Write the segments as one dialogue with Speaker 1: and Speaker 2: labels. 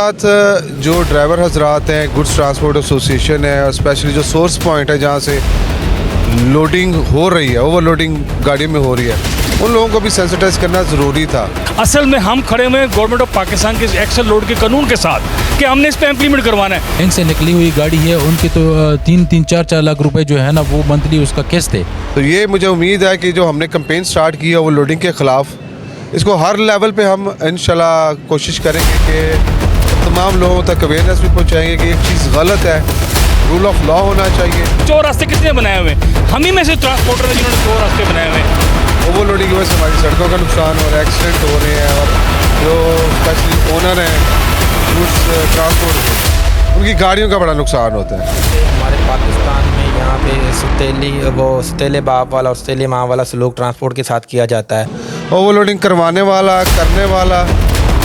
Speaker 1: साथ जो ड्राइवर हजरात हैं, गुड्स ट्रांसपोर्ट एसोसिएशन है और स्पेशली जो सोर्स पॉइंट है जहाँ से लोडिंग हो रही है, ओवरलोडिंग गाड़ी में हो रही है, उन लोगों को भी सेंसिटाइज करना ज़रूरी था।
Speaker 2: असल में हम खड़े हुए गवर्नमेंट ऑफ पाकिस्तान के एक्सल लोड के कानून के साथ कि हमने इस पे इम्प्लीमेंट करवाना है।
Speaker 3: बैंक से निकली हुई गाड़ी है, उनकी तो 3-4 लाख रुपए जो है ना वो मंथली उसका किस्त है।
Speaker 1: तो ये मुझे उम्मीद है कि जो हमने कैंपेन स्टार्ट की है ओवरलोडिंग के ख़िलाफ़, इसको हर लेवल पे हम इंशाल्लाह कोशिश करेंगे कि तमाम लोगों तक अवेयरनेस भी पहुँचाएंगे कि एक चीज़ गलत है, रूल ऑफ लॉ होना चाहिए।
Speaker 2: चोर रास्ते किसने बनाए हुए हैं? हम ही में से ट्रांसपोर्टर हैं जिन्होंने चोर रास्ते बनाए हुए हैं।
Speaker 1: ओवरलोडिंग की वजह से हमारी सड़कों का नुकसान हो रहा है, एक्सीडेंट हो रहे हैं, और जो स्पेशली ओनर हैं गुड्स ट्रांसपोर्ट के, उनकी गाड़ियों का बड़ा नुकसान होता है।
Speaker 4: हमारे पाकिस्तान में यहाँ पे सतीले बाप वाला और सतीले माँ वाला सलूक ट्रांसपोर्ट के साथ किया जाता है।
Speaker 1: ओवरलोडिंग करवाने वाला, करने वाला,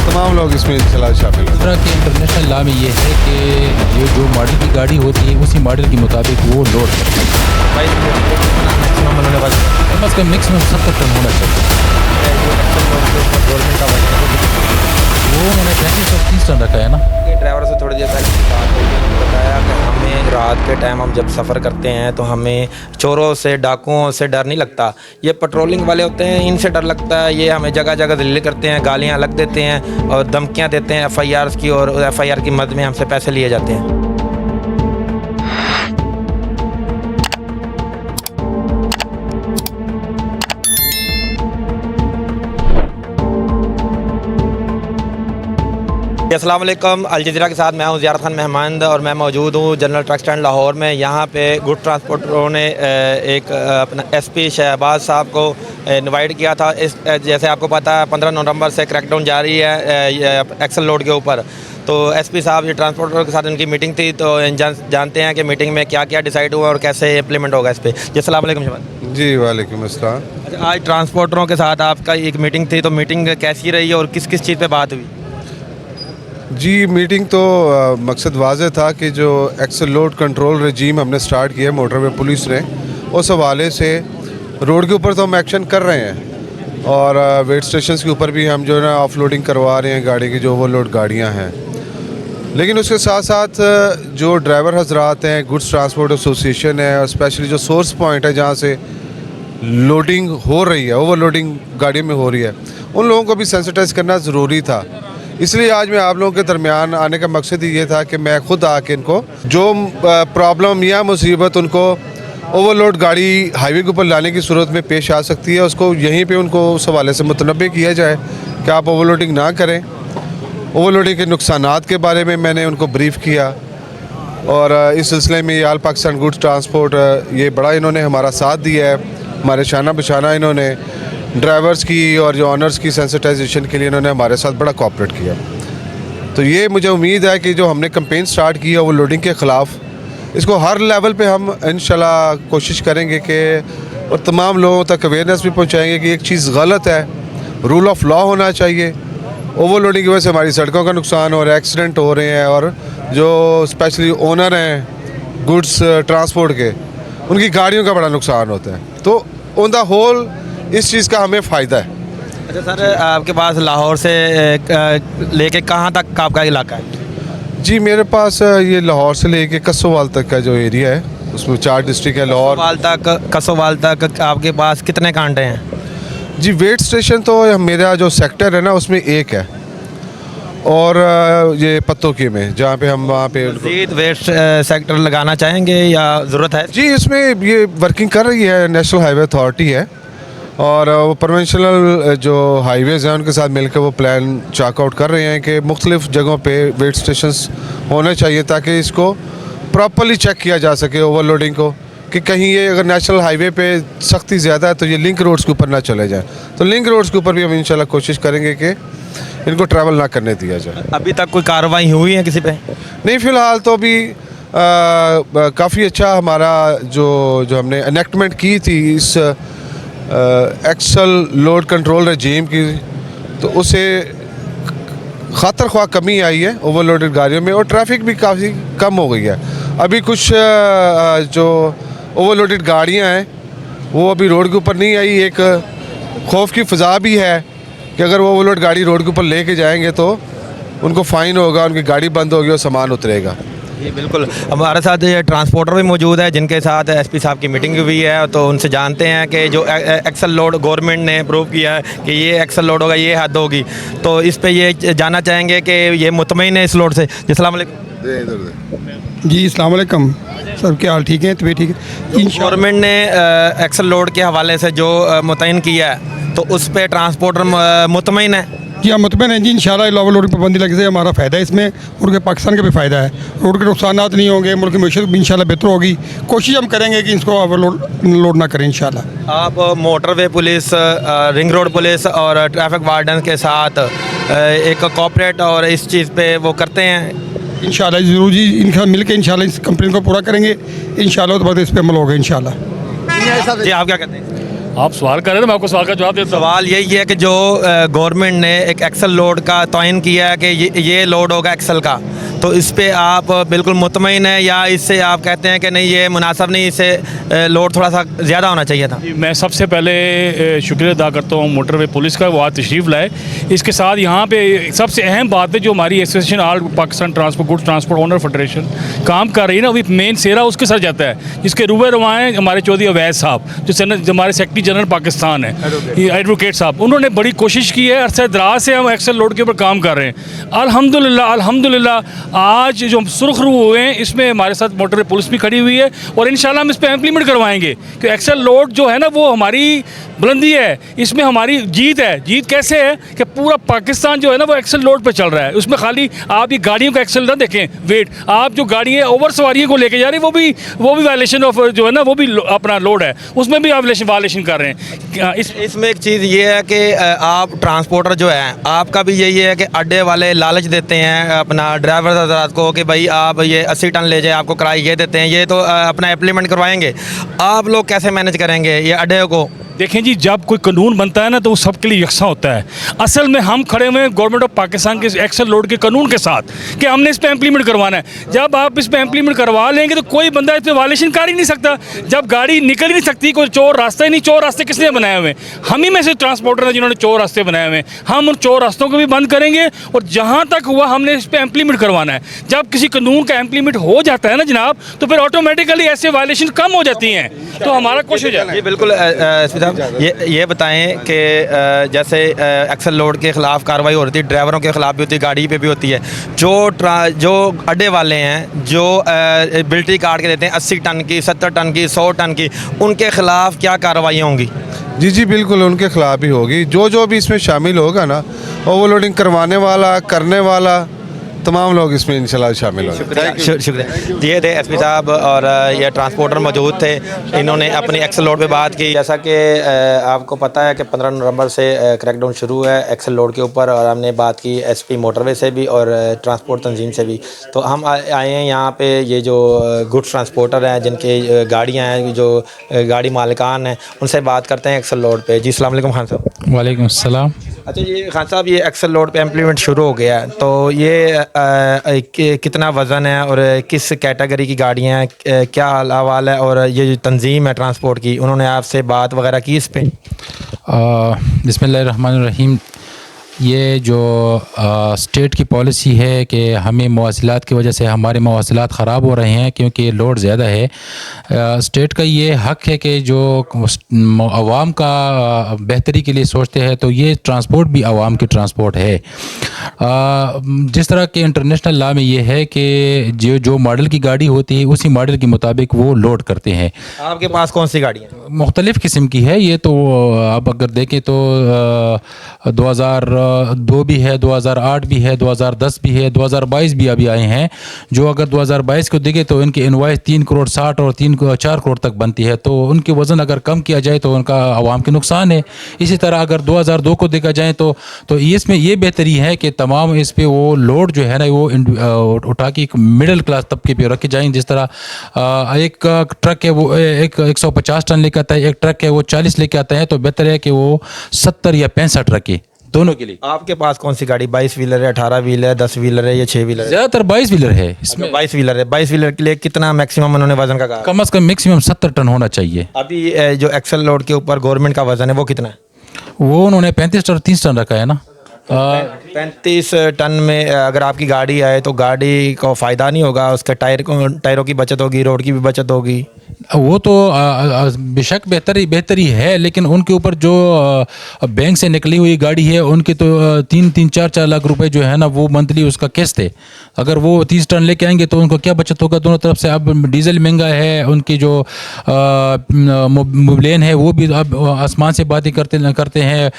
Speaker 1: तमाम लोग इसमें इंशाल्लाह शामिल हैं।
Speaker 3: तरह के इंटरनेशनल लॉ में ये है कि ये जो मॉडल की गाड़ी होती है उसी मॉडल के मुताबिक वो लोड करते हैं।
Speaker 4: मैक्सिमम उन्होंने बस
Speaker 3: कम अज़ कम मैक्सिमम 70 टन होना चाहिए।
Speaker 4: गवर्नमेंट का
Speaker 3: वो उन्होंने 35-30 टन रखा है ना।
Speaker 4: ड्राइवर से थोड़ी देर पहले बात हुई, उन्होंने बताया कि हमें रात के टाइम हम जब सफ़र करते हैं तो हमें चोरों से, डाकुओं से डर नहीं लगता। ये पेट्रोलिंग वाले होते हैं, इनसे डर लगता है। ये हमें जगह जगह जलील करते हैं, गालियाँ अलग देते हैं और धमकियाँ देते हैं FIRs की, और FIR की मद में हमसे पैसे लिए जाते हैं। अस्सलाम वालेकुम, अल जज़ीरा के साथ मैं हूं ज़ियारत खान मेहमान और मैं मौजूद हूं जनरल ट्रक स्टैंड लाहौर में। यहां पे गुड ट्रांसपोर्टरों ने एक अपना SP शहबाज साहब को इनवाइट किया था। इस जैसे आपको पता है 15 नवंबर से क्रैकडाउन जारी है एक्सल लोड के ऊपर। तो SP साहब, ये ट्रांसपोर्टरों के साथ उनकी मीटिंग थी, तो जानते हैं कि मीटिंग में क्या क्या डिसाइड हुआ और कैसे इम्प्लीमेंट होगा इस पर। जी अस्सलाम वालेकुम शहबाज
Speaker 1: जी, वालेकुम अस्सलाम।
Speaker 4: अच्छा, आज ट्रांसपोर्टरों के साथ आपका एक मीटिंग थी, तो मीटिंग कैसी रही और किस किस चीज़ पर बात हुई?
Speaker 1: जी, मीटिंग तो मकसद वाज़ेह था कि जो एक्सल लोड कंट्रोल रजीम हमने स्टार्ट किया है मोटरवे पुलिस ने, उस हवाले से रोड के ऊपर तो हम एक्शन कर रहे हैं और वेट स्टेशन के ऊपर भी हम जो है ना ऑफ लोडिंग करवा रहे हैं गाड़ी की, जो ओवरलोड गाड़ियां हैं। लेकिन उसके साथ साथ जो ड्राइवर हजरात हैं, गुड्स ट्रांसपोर्ट एसोसिएशन है और स्पेशली जो सोर्स पॉइंट है जहाँ से लोडिंग हो रही है, ओवरलोडिंग गाड़ी में हो रही है, उन लोगों को भी सेंसिटाइज करना ज़रूरी था। इसलिए आज मैं आप लोगों के दरमियान आने का मकसद ही ये था कि मैं खुद आके इनको जो प्रॉब्लम या मुसीबत उनको ओवरलोड गाड़ी हाईवे के ऊपर लाने की सूरत में पेश आ सकती है, उसको यहीं पे उनको उस हवाले से मुतनब्बे किया जाए कि आप ओवरलोडिंग ना करें। ओवरलोडिंग के नुकसानात के बारे में मैंने उनको ब्रीफ़ किया और इस सिलसिले में आल पाकिस्तान गुड्स ट्रांसपोर्ट ये बड़ा इन्होंने हमारा साथ दिया है। हमारे शाना बशाना इन्होंने ड्राइवर्स की और जो ऑनर्स की सेंसिटाइजेशन के लिए इन्होंने हमारे साथ बड़ा कोऑपरेट किया। तो ये मुझे उम्मीद है कि जो हमने कैंपेन स्टार्ट की है ओवरलोडिंग के ख़िलाफ़, इसको हर लेवल पे हम इंशाल्लाह कोशिश करेंगे कि और तमाम लोगों तक अवेयरनेस भी पहुंचाएंगे कि एक चीज़ गलत है, रूल ऑफ लॉ होना चाहिए। ओवरलोडिंग की वजह से हमारी सड़कों का नुकसान हो रहा है, एक्सीडेंट हो रहे हैं, और जो स्पेशली ओनर हैं गुड्स ट्रांसपोर्ट के, उनकी गाड़ियों का बड़ा नुकसान होता है। तो ऑन द होल इस चीज़ का हमें फ़ायदा है।
Speaker 4: अच्छा सर, आपके पास लाहौर से लेके कहाँ तक का आपका इलाका है?
Speaker 1: जी, मेरे पास ये लाहौर से लेके कसोवाल तक का जो एरिया है, उसमें 4 डिस्ट्रिक्ट है। लाहौर
Speaker 4: कसोवाल तक आपके पास कितने कांटे हैं?
Speaker 1: जी, वेट स्टेशन तो मेरा जो सेक्टर है ना उसमें एक है, और ये पत्तोकी में जहाँ पे हम वहाँ पे
Speaker 4: वेट सेक्टर लगाना चाहेंगे या ज़रूरत है?
Speaker 1: जी, इसमें ये वर्किंग कर रही है, नेशनल हाईवे अथॉरिटी है, और वो प्रोविंशियल जो हाईवेज़ हैं उनके साथ मिलकर वो प्लान चाक आउट कर रहे हैं कि मुख्तलिफ़ जगहों पे वेट स्टेशंस होने चाहिए ताकि इसको प्रॉपर्ली चेक किया जा सके ओवरलोडिंग को, कि कहीं ये अगर नेशनल हाईवे पे सख्ती ज़्यादा है तो ये लिंक रोड्स के ऊपर ना चले जाएँ। तो लिंक रोड्स के ऊपर भी हम इंशाल्लाह कोशिश करेंगे कि इनको ट्रैवल ना करने दिया जाए।
Speaker 4: अभी तक कोई कार्रवाई हुई है किसी पे?
Speaker 1: नहीं, फ़िलहाल तो अभी काफ़ी अच्छा हमारा जो हमने एनेक्टमेंट की थी इस एक्सल लोड कंट्रोल रजीम की, तो उससे ख़ातर ख्वाह कमी आई है ओवरलोडेड गाड़ियों में, और ट्रैफिक भी काफ़ी कम हो गई है। अभी कुछ जो ओवरलोडेड गाड़ियां हैं वो अभी रोड के ऊपर नहीं आई। एक खौफ की फ़ज़ा भी है कि अगर वो ओवरलोड गाड़ी रोड के ऊपर लेके जाएंगे तो उनको फ़ाइन होगा, उनकी गाड़ी बंद होगी और सामान उतरेगा।
Speaker 4: जी बिल्कुल, हमारे साथ ये ट्रांसपोर्टर भी मौजूद है जिनके साथ एसपी साहब की मीटिंग हुई है, तो उनसे जानते हैं कि जो एक्सल लोड गवर्नमेंट ने अप्रूव किया है कि ये एक्सल लोड होगा, ये हद होगी, तो इस पे ये जानना चाहेंगे कि ये मुतमईन है इस लोड से। जी अस्सलाम वालेकुम।
Speaker 5: जी अस्सलाम वालेकुम सर, क्या हाल? ठीक है, तबीयत ठीक है?
Speaker 4: गवर्नमेंट ने एक्सल लोड के हवाले से जो मुतयन किया है, तो उस पे ट्रांसपोर्टर मुतमईन है?
Speaker 5: जी हम मुतमईन हैं जी, इंशाल्लाह ओवर लोडिंग पाबंदी लगने से हमारा फ़ायदा है इसमें, मुल्क पाकिस्तान का भी फ़ायदा है। रोड के नुकसानात नहीं होंगे, मुल्क की मैशत भी इंशाल्लाह बेहतर होगी। कोशिश हम करेंगे कि इसको ओवर लोड ना करें इंशाल्लाह।
Speaker 4: आप motorway police, ring road police और ट्रैफिक वार्डन के साथ एक कॉपरेट और इस चीज़ पे वो करते हैं?
Speaker 5: इंशाल्लाह ज़रूर जी, इनका मिल के इंशाल्लाह इस कंप्लेन को पूरा करेंगे इंशाल्लाह, तो बाद इस पर अमल होगा इंशाल्लाह।
Speaker 4: जी आप क्या कहते हैं?
Speaker 2: आप सवाल कर रहे थे, मैं आपको सवाल का जवाब देता हूँ।
Speaker 4: सवाल यही है कि जो गवर्नमेंट ने एक एक्सल लोड का तयन किया है कि ये लोड होगा एक्सल का, तो इस पे आप बिल्कुल मुतमईन है या इससे आप कहते हैं कि नहीं ये मुनासिब नहीं, इससे लोड थोड़ा सा ज़्यादा होना चाहिए था?
Speaker 2: मैं सबसे पहले शुक्रिया अदा करता हूँ मोटरवे पुलिस का, वो आज तशरीफ़ लाए। इसके साथ यहाँ पे सबसे अहम बात है जो हमारी association all Pakistan transport goods transport owner federation काम कर रही है ना, अभी मेन सेरा उसके साथ जाता है, जिसके रुबे रुआएँ हमारे चौधरी अवैध साहब जो हमारे सेक्रेटरी जनरल पाकिस्तान है, एडवोकेट साहब, उन्होंने बड़ी कोशिश की है। अरसे दराज से हम एक्सल लोड के ऊपर काम कर रहे हैं। अल्हम्दुलिल्लाह आज जो सुरखरू हुए हैं इसमें हमारे साथ मोटर पुलिस भी खड़ी हुई है और इंशाल्लाह हम इस पर इम्प्लीमेंट करवाएंगे कि एक्सल लोड जो है ना वो हमारी बुलंदी है, इसमें हमारी जीत है। जीत कैसे है कि पूरा पाकिस्तान जो है ना वो एक्सल लोड पे चल रहा है। उसमें खाली आप ये गाड़ियों का एक्सल ना देखें, वेट, आप जो गाड़ी है ओवर सवारियों को लेके जा रही है वो भी वायलेशन ऑफ जो है ना वो भी अपना लोड है, उसमें भी आप वायलेशन कर रहे हैं।
Speaker 4: इसमें एक चीज़ ये है कि आप ट्रांसपोर्टर जो है आपका भी यही है कि अड्डे वाले लालच देते हैं अपना ड्राइवर हज़रात को कि भाई आप ये 80 टन ले जाए, आपको किराया ये देते हैं, ये तो अपना इम्प्लीमेंट करवाएंगे। आप लोग कैसे मैनेज करेंगे ये अड्डे को?
Speaker 2: देखें जी, जब कोई कानून बनता है ना तो वो सबके लिए यकसा होता है। असल में हम खड़े हुए हैं गवर्नमेंट ऑफ पाकिस्तान के एक्सल लोड के कानून के साथ कि हमने इस पर इम्प्लीमेंट करवाना है। जब आप इस पर इम्प्लीमेंट करवा लेंगे तो कोई बंदा इस पर वायलेशन कर ही नहीं सकता। जब गाड़ी निकल ही नहीं सकती, कोई चोर रास्ता ही नहीं। चोर रास्ते किसने बनाए हुए हैं? हम ही में से ट्रांसपोर्टर हैं जिन्होंने चोर रास्ते बनाए हुए हैं। हम उन चोर रास्तों को भी बंद करेंगे और जहाँ तक हुआ हमने इस पर इम्प्लीमेंट करवाना है। जब किसी कानून का इम्प्लीमेंट हो जाता है ना जनाब, तो फिर ऑटोमेटिकली ऐसे वायलेशन कम हो जाती हैं, तो हमारा कोशिश हो जाता है।
Speaker 4: जी बिल्कुल, ये बताएं कि जैसे एक्सल लोड के ख़िलाफ़ कार्रवाई हो रही थी, ड्राइवरों के ख़िलाफ़ भी होती है, गाड़ी पे भी होती है, जो अड्डे वाले हैं जो बिल्टी काट के देते हैं 80 टन की, 70 टन की, 100 टन की, उनके ख़िलाफ़ क्या कार्रवाई होंगी?
Speaker 1: जी बिल्कुल, उनके ख़िलाफ़ भी होगी। जो भी इसमें शामिल होगा ना, ओवरलोडिंग करवाने वाला, करने वाला, तमाम लोग इसमें इंशाल्लाह शामिल होंगे।
Speaker 4: शुक्रिया। ये थे एसपी साहब और ये ट्रांसपोर्टर मौजूद थे, इन्होंने अपनी एक्सल लोड पे बात की। जैसा कि आपको पता है कि 15 नवंबर से क्रैकडाउन शुरू है एक्सल लोड के ऊपर, और हमने बात की एसपी मोटरवे से भी और ट्रांसपोर्ट तंजीम से भी। तो हम आए हैं यहाँ पे, ये जो गुड्स ट्रांसपोर्टर हैं जिनकी गाड़ियाँ हैं, जो गाड़ी मालिकान हैं, उनसे बात करते हैं एक्सल लोड पे। जी अस्सलाम वालेकुम खान साहब।
Speaker 3: वालेकुम अस्सलाम।
Speaker 4: अच्छा, ये खान साहब, ये एक्सल लोड पे इम्प्लीमेंट शुरू हो गया है, तो ये कितना वज़न है और किस कैटेगरी की गाड़ियाँ हैं, क्या हवाल है, और ये जो तंजीम है ट्रांसपोर्ट की, उन्होंने आपसे बात वगैरह की इस पर?
Speaker 3: बिस्मिल्लाहिर्रहमानिर्रहीम। ये जो स्टेट की पॉलिसी है कि हमें मवासिलात की वजह से हमारे मवासिलात ख़राब हो रहे हैं क्योंकि लोड ज़्यादा है, स्टेट का ये हक़ है कि जो आवाम का बेहतरी के लिए सोचते हैं, तो ये ट्रांसपोर्ट भी आवाम की ट्रांसपोर्ट है। जिस तरह के इंटरनेशनल लॉ में ये है कि जो मॉडल की गाड़ी होती है उसी मॉडल के मुताबिक वो लोड करते हैं।
Speaker 4: आपके पास कौन सी गाड़ी है?
Speaker 3: मुख्तलिफ़ किस्म की है ये, तो आप अगर देखें तो 2002 भी है, 2008 भी है, 2010 भी है, 2022 भी अभी आए हैं। जो अगर 2022 को देखें तो इनकी इनवाइस 3 करोड़ 60 और 4 करोड़ तक बनती है, तो उनके वज़न अगर कम किया जाए तो उनका आवाम के नुकसान है। इसी तरह अगर 2002 को देखा जाए तो इसमें ये बेहतरी है कि तमाम इस पे वो लोड जो है ना वो उठा के एक मिडिल क्लास तबके पे रखे जाएँ। जिस तरह एक ट्रक है वो 150 टन लेकर आता है, एक ट्रक है वो 40 लेके आता है, तो बेहतर है कि वो 70 या 65 रखे दोनों के लिए।
Speaker 4: आपके पास कौन सी गाड़ी? 22 व्हीलर है, 18 व्हीलर है, 10 व्हीलर है या 6 व्हीलर है?
Speaker 3: ज़्यादातर 22 व्हीलर है इसमें।
Speaker 4: 22 व्हीलर है। 22 व्हीलर के लिए कितना मैक्सिमम उन्होंने वजन का कहा?
Speaker 3: कम से कम मैक्सिमम 70 टन होना चाहिए।
Speaker 4: अभी जो एक्सल लोड के ऊपर गवर्नमेंट का वजन है वो कितना है?
Speaker 3: वो उन्होंने 35 और 30 टन रखा है ना।
Speaker 4: 35 टन में अगर आपकी गाड़ी आए तो गाड़ी को फ़ायदा नहीं होगा, उसके टायरों की बचत होगी, रोड की भी बचत होगी।
Speaker 3: वो तो बेशक बेहतरी है, लेकिन उनके ऊपर जो बैंक से निकली हुई गाड़ी है उनके तो 3-4 लाख रुपए जो है ना वो मंथली उसका किस्त है। अगर वो 30 टन लेके आएंगे तो उनको क्या बचत होगा दोनों तरफ से। अब डीजल महंगा है, उनकी जो मोबिलेन है वो भी अब आसमान से बातें करते हैं।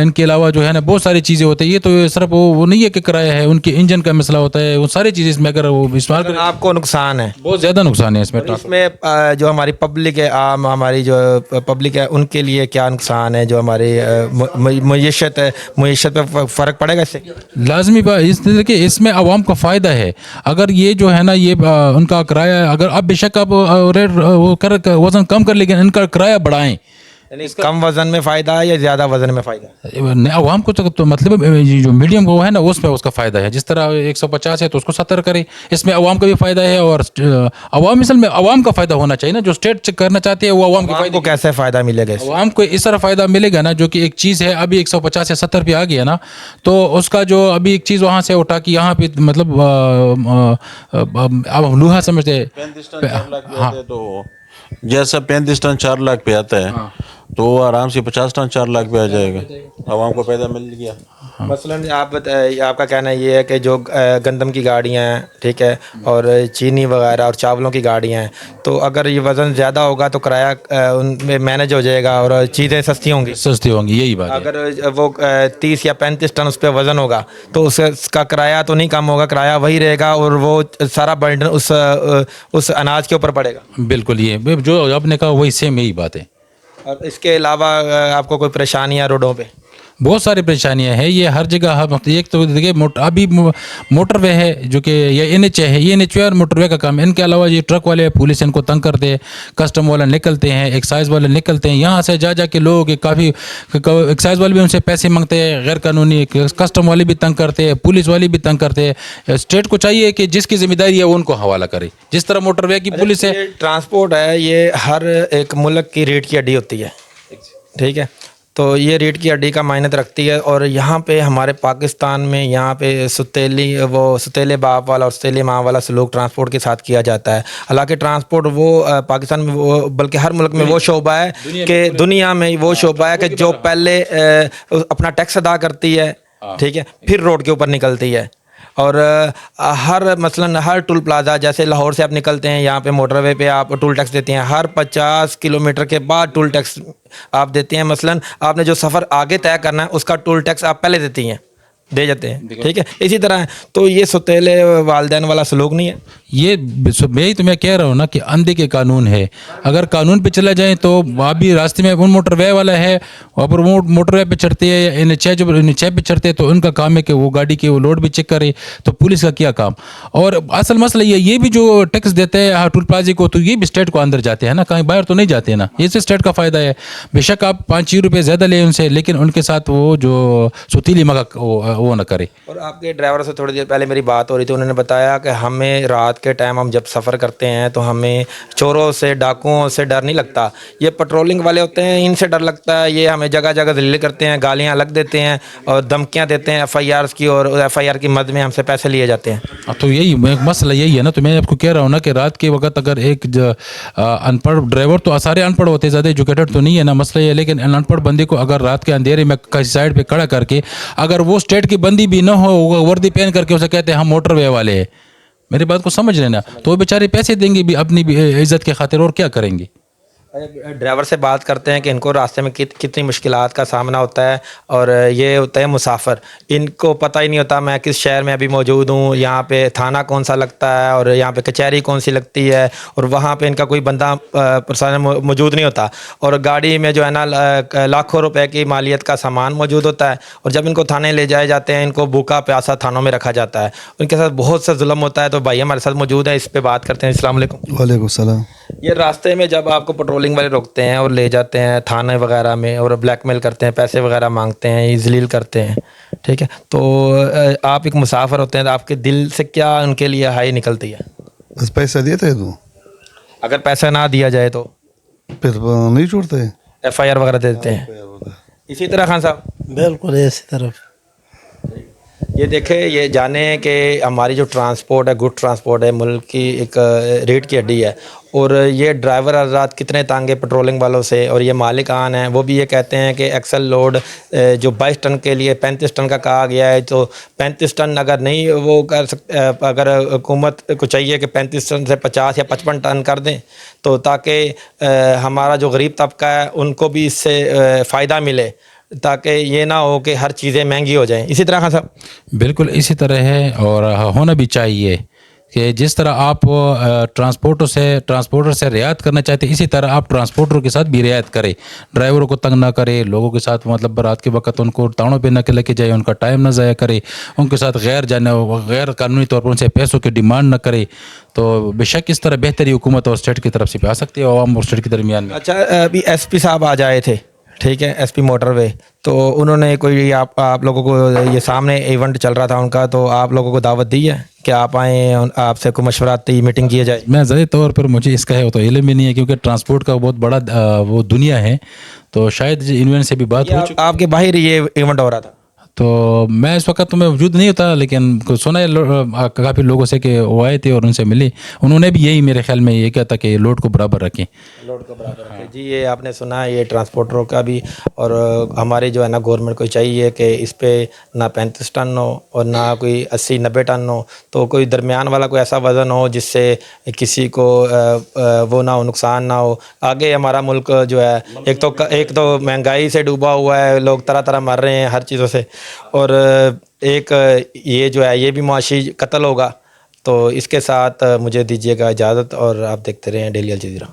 Speaker 3: इनके अलावा जो है ना बहुत सारी चीज़ें होती है। ये तो सिर्फ वो नहीं है कि किराया है, उनके इंजन का मसला होता है, वो सारी चीज़ें इसमें अगर वो इस्तेमाल करें
Speaker 4: आपको नुकसान है,
Speaker 3: बहुत ज़्यादा नुकसान है इसमें।
Speaker 4: इसमें जो हमारी पब्लिक है, आम हमारी जो पब्लिक है उनके लिए क्या नुकसान है, जो हमारी मईशत है, मईशत पे फ़र्क पड़ेगा इससे?
Speaker 3: लाजमी बात देखिए इसमें आवाम का फ़ायदा है। अगर ये जो है ना ये उनका किराया अगर आप बेशक आप रेट वो कर वज़न कम कर, लेकिन इनका किराया बढ़ाएं।
Speaker 4: यानी कम वज़न में फ़ायदा है या ज़्यादा वज़न में फ़ायदा?
Speaker 3: आवाम को तो मतलब ये जो मीडियम वो है ना उसमें उसका फ़ायदा है। जिस तरह 150 है तो उसको 70 करे, इसमें आवाम का भी फ़ायदा है। और आवाम असल में आवाम का फ़ायदा होना चाहिए ना, जो स्टेट करना चाहती है वो आवाम के
Speaker 4: को
Speaker 3: फ़ायदे।
Speaker 4: कैसे फ़ायदा मिलेगा इससे?
Speaker 3: आवाम को इस तरह फ़ायदा मिलेगा ना, जो कि एक चीज़ है अभी 150 या 70 पे आ गया ना, तो उसका जो अभी एक चीज़ वहाँ से उठा कि यहाँ पे मतलब अब लोहा समझते
Speaker 6: 35 टन 4 लाख पे आता है, तो जैसा 35 टन 4 लाख पे आता है तो वो आराम से 50 टन 4 लाख पे आ जाएगा। आवाम को पैदा मिल गया।
Speaker 4: मसलन आप आपका कहना ये है कि जो गंदम की गाड़ियाँ हैं, ठीक है, और चीनी वगैरह और चावलों की गाड़ियाँ हैं, तो अगर ये वज़न ज़्यादा होगा तो किराया उनमें मैनेज हो जाएगा और चीज़ें सस्ती होंगी,
Speaker 3: यही बात है।
Speaker 4: अगर वो 30 या 35 टन उस पर वज़न होगा तो उसका किराया तो नहीं कम होगा, किराया वही रहेगा और वो सारा बर्डन उस अनाज के ऊपर पड़ेगा।
Speaker 3: बिल्कुल ये जो आपने कहा वही सेम यही बात है।
Speaker 4: और इसके अलावा आपको कोई परेशानियाँ रोडों पे?
Speaker 3: बहुत सारी परेशानियां हैं ये हर जगह। एक तो देखिए अभी मोटरवे है जो कि ये NH है, ये NH और मोटरवे का काम है। इनके अलावा ये ट्रक वाले पुलिस इनको तंग करते हैं, कस्टम वाले निकलते हैं, एक्साइज वाले निकलते हैं, यहाँ से जा के लोग काफ़ी एक्साइज वाले भी उनसे पैसे मांगते हैं गैर कानूनी, कस्टम वाले भी तंग करते हैं, पुलिस वाले भी तंग करते हैं। स्टेट को चाहिए कि जिसकी जिम्मेदारी है वो उनको हवाला करे। जिस तरह मोटरवे की पुलिस है,
Speaker 4: ट्रांसपोर्ट है, ये हर एक मुल्क की रीढ़ की हड्डी होती है, ठीक है, तो ये रीढ़ की हड्डी का मायने रखती है। और यहाँ पे हमारे पाकिस्तान में यहाँ पे सुतेले बाप वाला और सुतेले माँ वाला सलूक ट्रांसपोर्ट के साथ किया जाता है। हालांकि ट्रांसपोर्ट वो पाकिस्तान में वो बल्कि हर मुल्क में वो शोबा है कि दुनिया में वो शोबा है कि जो पहले अपना टैक्स अदा करती है, ठीक है, फिर रोड के ऊपर निकलती है। और मसलन हर टूल प्लाज़ा, जैसे लाहौर से आप निकलते हैं, यहाँ पे मोटरवे पे आप टूल टैक्स देते हैं, हर 50 किलोमीटर के बाद टूल टैक्स आप देते हैं। मसलन आपने जो सफ़र आगे तय करना है उसका टूल टैक्स आप पहले दे जाते हैं, ठीक है। इसी तरह है, तो ये सुतेले वालदैन वाला सलूक नहीं है।
Speaker 3: ये मैं ही तो मैं कह रहा हूँ ना कि अंधे के कानून है। अगर कानून पे चला जाए तो अभी रास्ते में वो मोटरवे वाला है, और वो मोटरवे पे चढ़ते हैं या NH पे चढ़ते हैं तो उनका काम है कि वो गाड़ी के वो लोड भी चेक करे, तो पुलिस का क्या काम। और असल मसला ये भी जो टैक्स देते हैं टूल प्लाजे को, तो ये भी स्टेट को अंदर जाते हैं ना, कहीं बाहर तो नहीं जाते हैं ना। ये से स्टेट का फ़ायदा है। बेशक आप 5 रुपये ज़्यादा लें उनसे, लेकिन उनके साथ वो जो सुतीली मगा वो ना करे।
Speaker 4: और आपके ड्राइवर से थोड़ी देर पहले मेरी बात हो रही थी, उन्होंने बताया कि हमें रात के टाइम हम जब सफ़र करते हैं तो हमें चोरों से, डाकुओं से डर नहीं लगता। ये पेट्रोलिंग वाले होते हैं, इनसे डर लगता है। ये हमें जगह जगह जलील करते हैं, गालियाँ अलग देते हैं और धमकियाँ देते हैं FIRs की, और FIR की मद में हमसे पैसे लिए जाते हैं।
Speaker 3: तो यही मसला यही है ना। तो मैं आपको कह रहा हूँ ना कि रात के वक्त अगर एक अनपढ़ ड्राइवर, तो सारे अनपढ़ होते, ज़्यादा एजुकेटेड तो नहीं है ना, मसला ये। लेकिन अनपढ़ बंदे को अगर रात के अंधेरे में किसी साइड पे खड़ा करके, अगर वो स्टेट की बंदी भी ना हो, वर्दी पहन करके उसे कहते हैं हम मोटरवे वाले हैं, मेरी बात को समझ लेना, तो वो बेचारे पैसे देंगे भी अपनी इज्जत के खातिर, और क्या करेंगे।
Speaker 4: ड्राइवर से बात करते हैं कि इनको रास्ते में कितनी मुश्किलात का सामना होता है। और ये होता है मुसाफिर, इनको पता ही नहीं होता मैं किस शहर में अभी मौजूद हूँ, यहाँ पे थाना कौन सा लगता है और यहाँ पे कचहरी कौन सी लगती है, और वहाँ पे इनका कोई बंदा पर्सन मौजूद नहीं होता। और गाड़ी में जो है ना लाखों रुपए की मालियत का सामान मौजूद होता है, और जब इनको थाने ले जाए जाते हैं, इनको भूखा प्यासा थानों में रखा जाता है, उनके साथ बहुत सा जुल्म होता है। तो भाई हमारे साथ मौजूद है, इस पर बात करते हैं। अस्सलाम वालेकुम।
Speaker 1: वालेकुम सलाम।
Speaker 4: ये रास्ते में जब आपको पेट्रोलिंग वाले रोकते हैं और ले जाते हैं थाने वगैरह में, और ब्लैकमेल करते हैं, पैसे वगैरह मांगते हैं, जलील करते हैं, ठीक है, तो आप एक मुसाफिर होते हैं, तो आपके दिल से क्या उनके लिए हाई निकलती है?
Speaker 1: बस पैसा देते तू,
Speaker 4: अगर पैसा ना दिया जाए तो
Speaker 1: फिर नहीं छोड़ते,
Speaker 4: FIR वगैरह दे देते हैं। इसी तरह खान साहब
Speaker 7: बिल्कुल इसी तरफ
Speaker 4: یہ دیکھیں، یہ جانیں کہ ہماری جو ٹرانسپورٹ ہے، گڈ ٹرانسپورٹ ہے، ملک کی ایک ریڑھ کی ہڈی ہے، اور یہ ڈرائیور حضرات کتنے تانگے پیٹرولنگ والوں سے، اور یہ مالکان ہیں وہ بھی یہ کہتے ہیں کہ ایکسل لوڈ جو 22 ٹن کے لیے 35 ٹن کا کہا گیا ہے، تو 35 ٹن اگر نہیں وہ کر سکتے، اگر حکومت کو چاہیے کہ 35 ٹن سے 50 یا 55 ٹن کر دیں، تو تاکہ ہمارا جو غریب طبقہ ہے ان کو بھی اس سے فائدہ ملے، تاکہ یہ نہ ہو کہ ہر چیزیں مہنگی ہو جائیں. اسی طرح خان صاحب
Speaker 3: بالکل اسی طرح ہے، اور ہونا بھی چاہیے کہ جس طرح آپ ٹرانسپورٹر سے رعایت کرنا چاہتے ہیں، اسی طرح آپ ٹرانسپورٹر کے ساتھ بھی رعایت کریں، ڈرائیوروں کو تنگ نہ کرے، لوگوں کے ساتھ مطلب رات کے وقت ان کو تاڑوں پہ نہ لے کے جائے، ان کا ٹائم نہ ضائع کرے، ان کے ساتھ غیر قانونی طور پر ان سے پیسوں کی ڈیمانڈ نہ کرے. تو بے شک اس طرح بہتری حکومت اور اسٹیٹ کی طرف سے بھی آ سکتی ہے، عوام اور اسٹیٹ کے درمیان میں.
Speaker 4: اچھا، ابھی ایس پی صاحب آ جائے تھے، ٹھیک ہے، ایس پی موٹر وے، تو انہوں نے کوئی آپ لوگوں کو یہ سامنے ایونٹ چل رہا تھا ان کا، تو آپ لوگوں کو دعوت دی ہے کہ آپ آئیں، آپ سے کوئی مشوراتی میٹنگ کی جائے؟
Speaker 3: میں ذاتی طور پر مجھے اس کا ہے تو علم بھی نہیں ہے، کیونکہ ٹرانسپورٹ کا بہت بڑا وہ دنیا ہے، تو شاید انہوں سے بھی بات ہو چکی.
Speaker 4: آپ کے باہر یہ ایونٹ ہو رہا تھا؟
Speaker 3: تو میں اس وقت تو میں موجود نہیں ہوتا، لیکن سنا ہے کافی لوگوں سے کہ وہ آئے تھے اور ان سے ملے، انہوں نے بھی یہی میرے خیال میں یہ کہا تھا کہ لوڈ کو برابر رکھیں.
Speaker 4: لوڈ کو برابر رکھے. جی، یہ آپ نے سنا ہے، یہ ٹرانسپورٹروں کا بھی، اور ہمارے جو ہے نا گورنمنٹ کو چاہیے کہ اس پہ نہ 35 ٹن ہو اور نہ کوئی 80-90 ٹن ہو، تو کوئی درمیان والا کوئی ایسا وزن ہو جس سے کسی کو وہ نہ ہو، نقصان نہ ہو. آگے ہمارا ملک جو ہے ایک تو مہنگائی سے ڈوبا ہوا ہے، لوگ طرح طرح مر رہے ہیں ہر چیزوں سے، اور ایک یہ جو ہے یہ بھی معاشی قتل ہوگا. تو اس کے ساتھ مجھے دیجیے گا اجازت، اور آپ دیکھتے رہیں ڈیلی الجزیرہ.